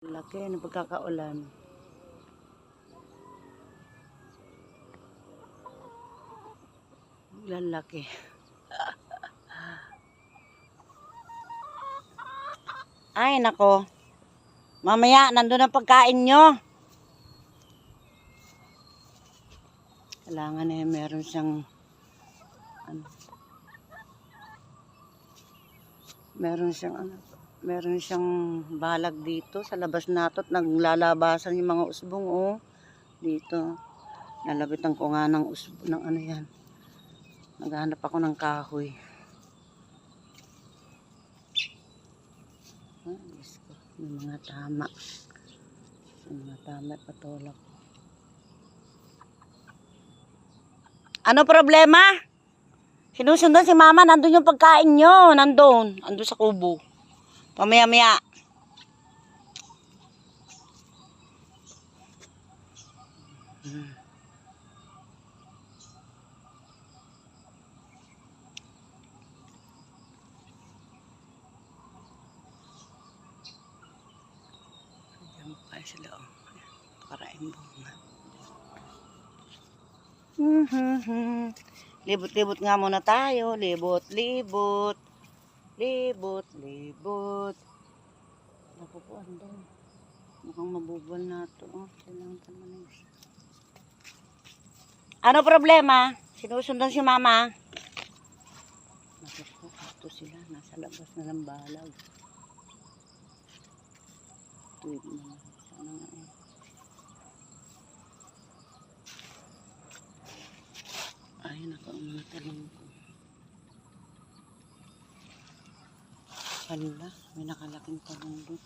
Laki ng pagkakaulan. Lalaki. Ay, nako. Mamaya, nandun ang pagkain nyo. Kailangan meron siyang meron siyang balag dito sa labas nato at naglalabasan yung mga usbong dito. Nalabitan ko nga ng usbong ng yan. Naghanap ako ng kahoy. Diyos ko, may mga tama. May mga tama at patulak. Ano problema? Sinusundan si mama, nandun yung pagkain nyo. Nandun sa kubo. Pamaya-maya. Diyan pa sila. Paraing bunga. Libot-libot nga muna tayo. Libot-libot. Libot-libot. Ako po, andun. Mukhang mabubal na ito. Kailangan pa naman isa. Ano problema? Sinusundan si mama. Naku po, ito sila. Nasa labas na ng balag. Tuwid na. Sana nga Ay, nakaumang talong ko. Hala, may nakalaking talong doon.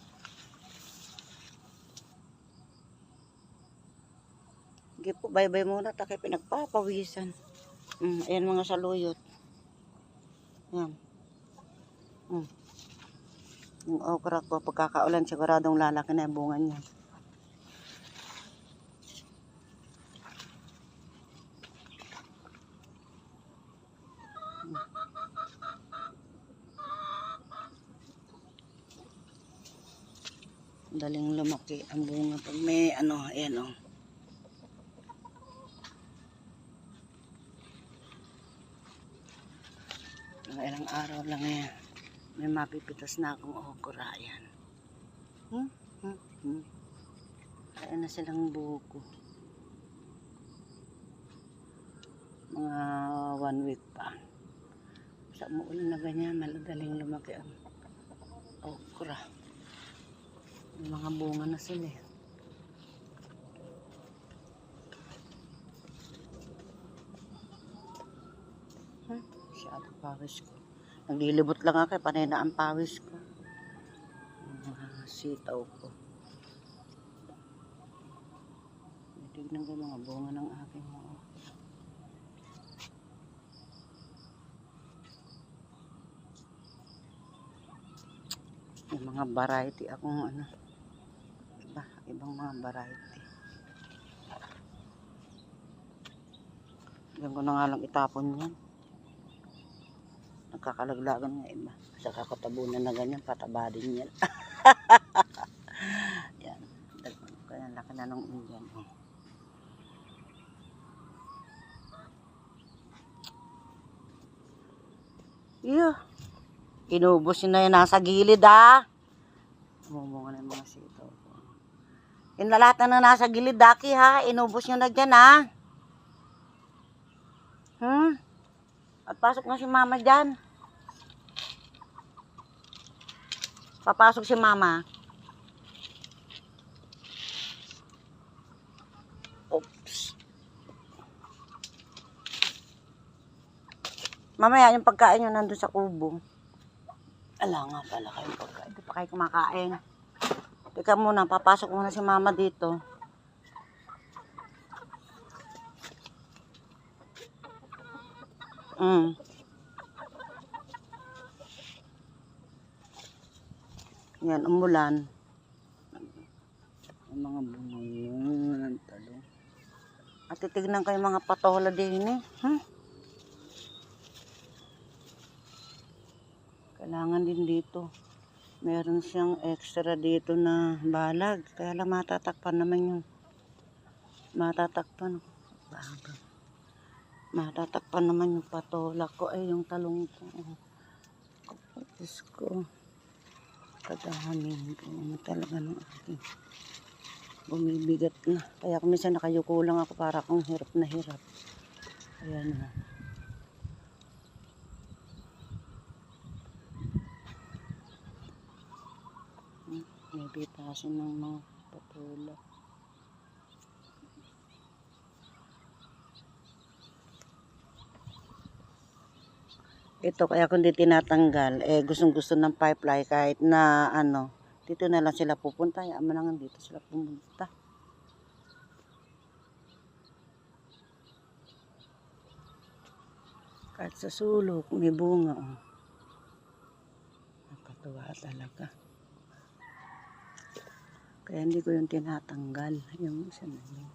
Sige po, bye-bye muna. Takay pinagpapawisan. Ayan mga saluyot. Ayan. Yung okra ko, pagkakaulan, siguradong lalaki na yung bunga niya. Daling lumaki ang bunga pag may ayan ilang araw lang may mapipitas na akong okra. Ayan. Ayan na silang buko. Mga 1 week pa. Sa umuulan na ganyan, maladaling lumaki ang okra. May mga bunga na sila Masyado pawis ko. Naglilibot lang ako, panay na ang pawis ko. Mga sitaw ko. Tignan ko mga bunga ng aking mga okra. May mga variety akong ibang mga variety. Diyan ko na nga lang itapon yan. Nagkakalaglagan nga iba. Sa kakatabunan na ganyan, pataba din yan. Yan. Kaya laki na nung Indian. Yeah. Inubos yun na yun nasa gilid Mumunga na yung mga sitaw ko. Yung lahat na nasa gilid daki inubos nyo na dyan At pasok na si mama dyan. Papasok si mama. Oops. Mamaya yung pagkain nyo nandun sa kubo. Ala nga pala kayong pagkain. Hindi pa kayo kumakain. Teka muna, papasok muna si mama dito. Yan, umulan. Ang mga bunga ng talong. At titignan kayo mga patola din Kailangan din dito. Meron siyang extra dito na balag. Kaya lang matatakpan naman yung matatakpan. Bagal. Matatakpan naman yung patola ko. Ay, yung talong ko. Diyos ko. Kadahamin ko. Talaga ng aking bumibigat na. Kaya kung minsan nakayuko lang ako para akong hirap na hirap. Ayan na. May bitasin ng mga patola. Ito kaya kung di tinatanggal, gustong gusto ng pipeline kahit na ano, dito na lang sila pupunta. Yaman lang dito sila pumunta. Kahit sa sulok, may bunga. Oh. Nakatuwa talaga. Kaya hindi ko yung tinatanggal. Yung isa na yun.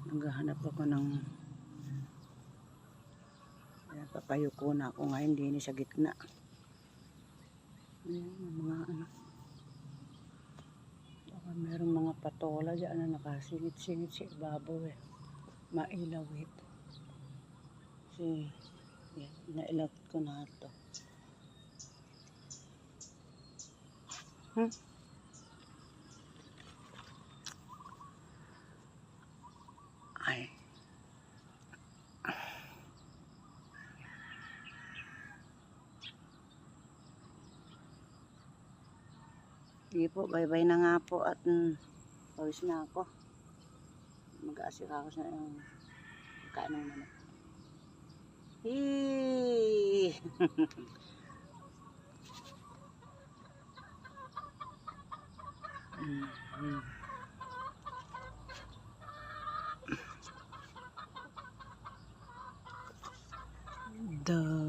Naghahanap ako ng papayuko na ako ngayon, hindi sa gitna. Ayan, mga ano. Baka merong mga patola dyan na nakasingit-singit sa ibabaw eh. Mailawit. Kasi, yan, nailawit ko na ito. Ay. Sige po, bye-bye na nga po at pawis na ako. Mag-aasika ako sa kain ng manok. Hee! Duh.